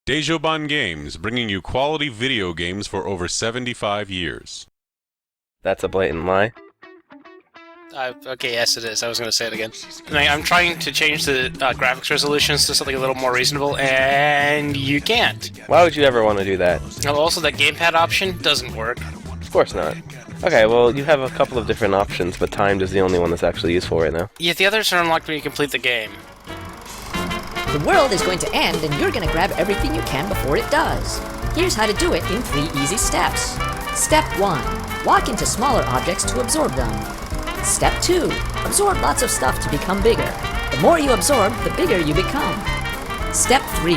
Dejoban Games, bringing you quality video games for over 75 years. That's a blatant lie. Okay, yes it is. I was going to say it again. I'm trying to change the graphics resolutions to something a little more reasonable, and you can't. Why would you ever want to do that? Also, that gamepad option doesn't work. Of course not. Okay, well, you have a couple of different options, but timed is the only one that's actually useful right now. Yeah, the others are unlocked when you complete the game. The world is going to end, and you're going to grab everything you can before it does. Here's how to do it in 3 easy steps. Step 1. Walk into smaller objects to absorb them. Step 2. Absorb lots of stuff to become bigger. The more you absorb, the bigger you become. Step 3.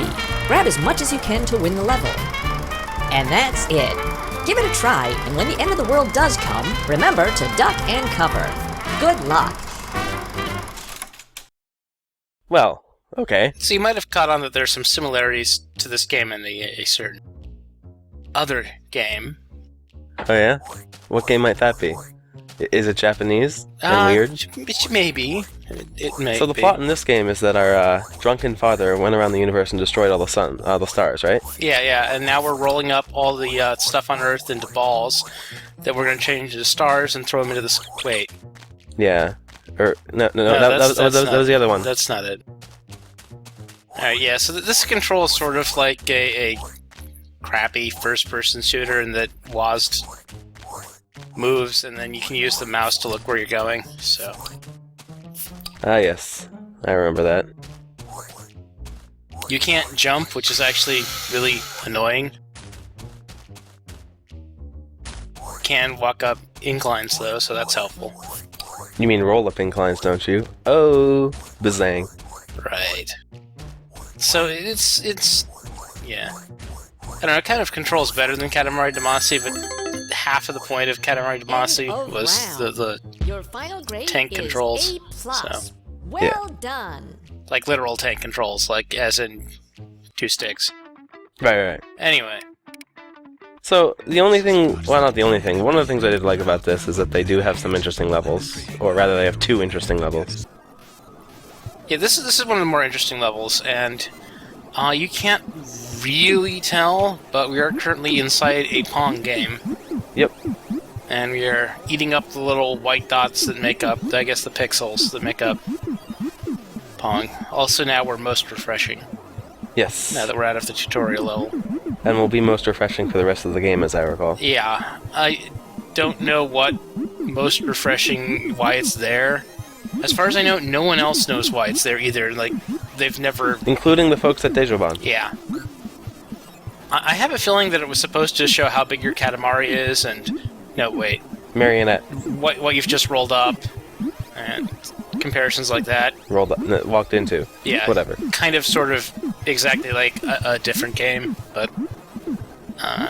Grab as much as you can to win the level. And that's it. Give it a try, and when the end of the world does come, remember to duck and cover. Good luck. Well, okay. So you might have caught on that there's some similarities to this game and a certain other game. Oh yeah? What game might that be? Is it Japanese and weird? Maybe. It may So the be. plot in this game is that our drunken father went around the universe and destroyed all the stars, right? Yeah, and now we're rolling up all the stuff on Earth into balls that we're going to change into stars and throw them into the... Wait. Yeah. No, that was the other one. That's not it. Alright, yeah, so this control is sort of like a crappy first-person shooter in that WASD moves, and then you can use the mouse to look where you're going, so... Ah, yes. I remember that. You can't jump, which is actually really annoying. Can walk up inclines, though, so that's helpful. You mean roll-up inclines, don't you? Oh, bazang. Right. So it's yeah. I don't know, it kind of controls better than Katamari Damacy, but half of the point of Katamari Damacy was the Your final grade tank is controls. A+. So, well done. like literal tank controls, like as in 2 sticks. Right. Anyway, So, the only thing, well, not the only thing, one of the things I did like about this is that they do have some interesting levels, or rather they have 2 interesting levels. yeah, this is one of the more interesting levels, and you can't really tell, but we are currently inside a Pong game. Yep. And we are eating up the little white dots that make up, I guess, the pixels that make up Pong. Also, now we're most refreshing, Yes. now that we're out of the tutorial level. And will be most refreshing for the rest of the game, as I recall. Yeah, I don't know what most refreshing, why it's there. As far as I know, no one else knows why it's there either. Like, they've never... Including the folks at Dejoban. Yeah. I have a feeling that it was supposed to show how big your Katamari is, and... No, wait. Marionette. What you've just rolled up, and comparisons like that. Rolled up, walked into. Yeah. Whatever. Kind of, sort of, exactly like a different game, but...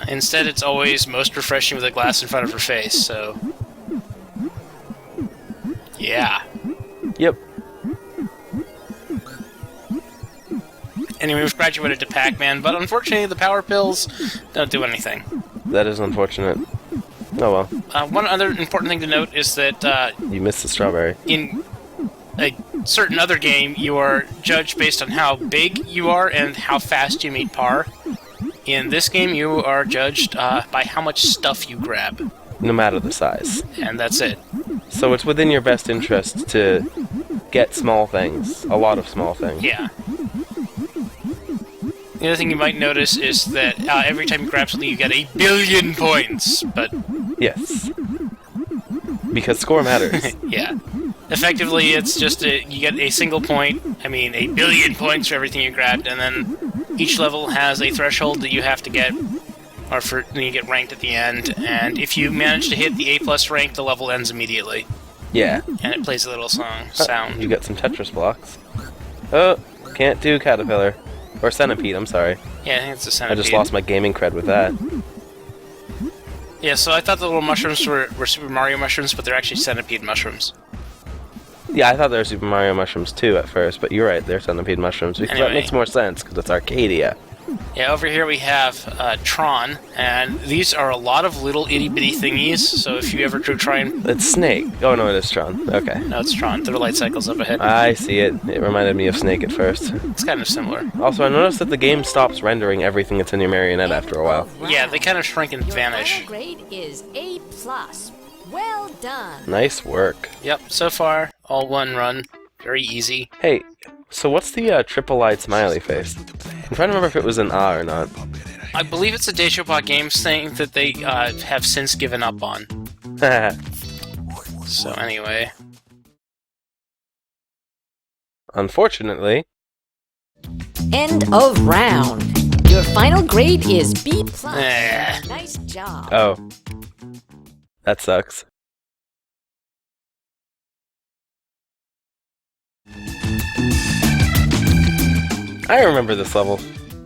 instead, it's always most refreshing with a glass in front of her face, so... Yeah. Yep. Anyway, we've graduated to Pac-Man, but unfortunately the power pills don't do anything. That is unfortunate. Oh well. One other important thing to note is that You missed the strawberry. in a certain other game, you are judged based on how big you are and how fast you meet par. In this game, you are judged by how much stuff you grab, No matter the size. and that's it. So it's within your best interest to get small things. A lot of small things. Yeah. The other thing you might notice is that every time you grab something, you get 1 billion points, but... Yes. Because score matters. Yeah. Effectively, it's just you get a single point, 1 billion points for everything you grabbed, and then each level has a threshold that you have to get, or then you get ranked at the end, and if you manage to hit the A+ rank, the level ends immediately, Yeah. and it plays a little sound. You got some Tetris blocks. Oh, can't do Caterpillar. Or Centipede, I'm sorry. Yeah, I think it's a I centipede. just lost my gaming cred with that. Yeah, so I thought the little mushrooms were Super Mario mushrooms, but they're actually centipede mushrooms. Yeah, I thought they were Super Mario mushrooms too at first, but you're right, they're Centipede mushrooms. Because Anyway. that makes more sense, because it's Arcadia. Yeah, over here we have Tron, and these are a lot of little itty-bitty thingies, so if you ever do try and... It's Snake. Oh, no, it is Tron. Okay. No, it's Tron. There are light cycles up ahead. I see it. It reminded me of Snake at first. It's kind of similar. Also, I noticed that the game stops rendering everything that's in your marionette after a while. Yeah, they kind of shrink and Your vanish. final grade is A+. Well done. Nice work. Yep, so far, all one run. Very easy. Hey, so what's the triple-eyed smiley face? I'm trying to remember if it was an A or not. I believe it's a Dejobot Games thing that they have since given up on. So anyway. Unfortunately. End of round. Your final grade is B+. Eh. Nice job. Oh. That sucks. I remember this level.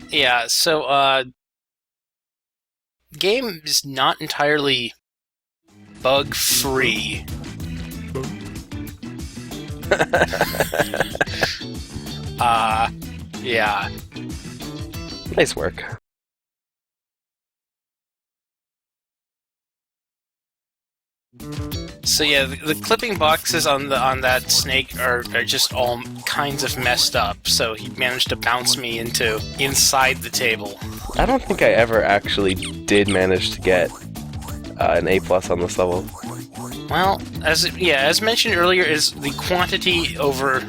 Yeah, so, game is not entirely bug-free. Yeah. Nice work. So yeah, the clipping boxes on that snake are just all kinds of messed up. So he managed to bounce me into inside the table. I don't think I ever actually did manage to get an A+ on this level. Well, as mentioned earlier, is the quantity over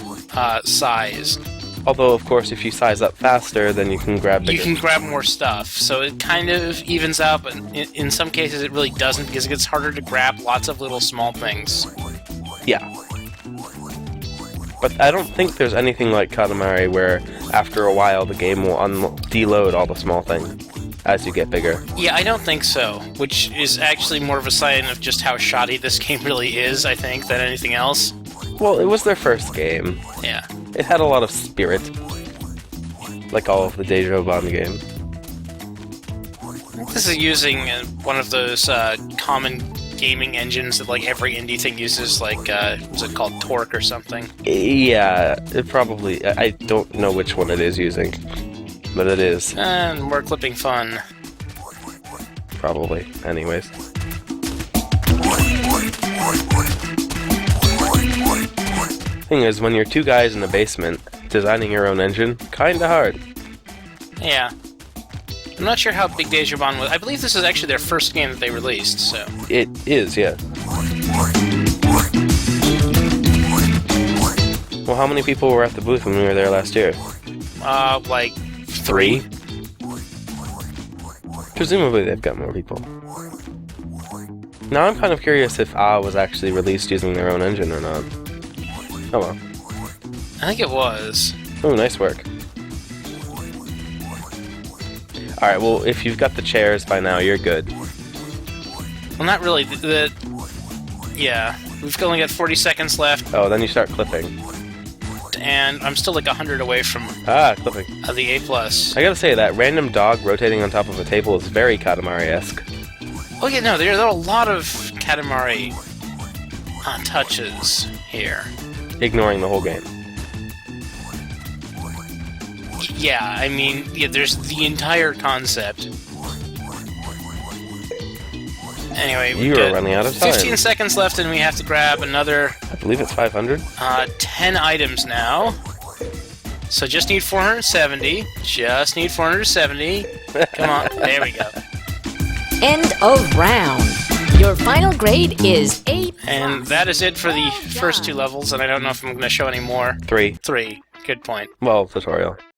size. Although, of course, if you size up faster, then you can grab bigger. You can grab more stuff, so it kind of evens out, but in some cases it really doesn't, because it gets harder to grab lots of little small things. Yeah. But I don't think there's anything like Katamari where, after a while, the game will deload all the small things as you get bigger. Yeah, I don't think so, which is actually more of a sign of just how shoddy this game really is, I think, than anything else. Well, it was their first game. Yeah. It had a lot of spirit. Like all of the Dejobot games. This is using one of those common gaming engines that like every indie thing uses, like, what's it called, Torque or something? Yeah, it probably... I don't know which one it is using. But it is. And more clipping fun. Probably. Anyways. Thing is, when you're two guys in the basement designing your own engine, kinda hard. Yeah. I'm not sure how big Dejobot was. I believe this is actually their first game that they released, so... It is, yeah. Well, how many people were at the booth when we were there last year? Like... 3? Presumably they've got more people. Now I'm kind of curious if A was actually released using their own engine or not. Oh well. I think it was. Oh, nice work. Alright, well, if you've got the chairs by now, you're good. Well, not really. Yeah. We've only got 40 seconds left, Oh, then you start clipping. and I'm still like 100 away from Ah, clipping. the A+. I gotta say, that random dog rotating on top of a table is very Katamari-esque. Oh yeah, no, there are a lot of Katamari touches here. Ignoring the whole game. Yeah, I mean, yeah, there's the entire concept. Anyway, You are running out of time. 15 seconds left, and we have to grab another I believe it's 500. 10 items now. So just need 470. Just need 470. Come on, there we go. End of round. Your final grade is A+. And that is it for the first 2 levels, and I don't know if I'm going to show any more. 3. 3. Good point. Well, tutorial.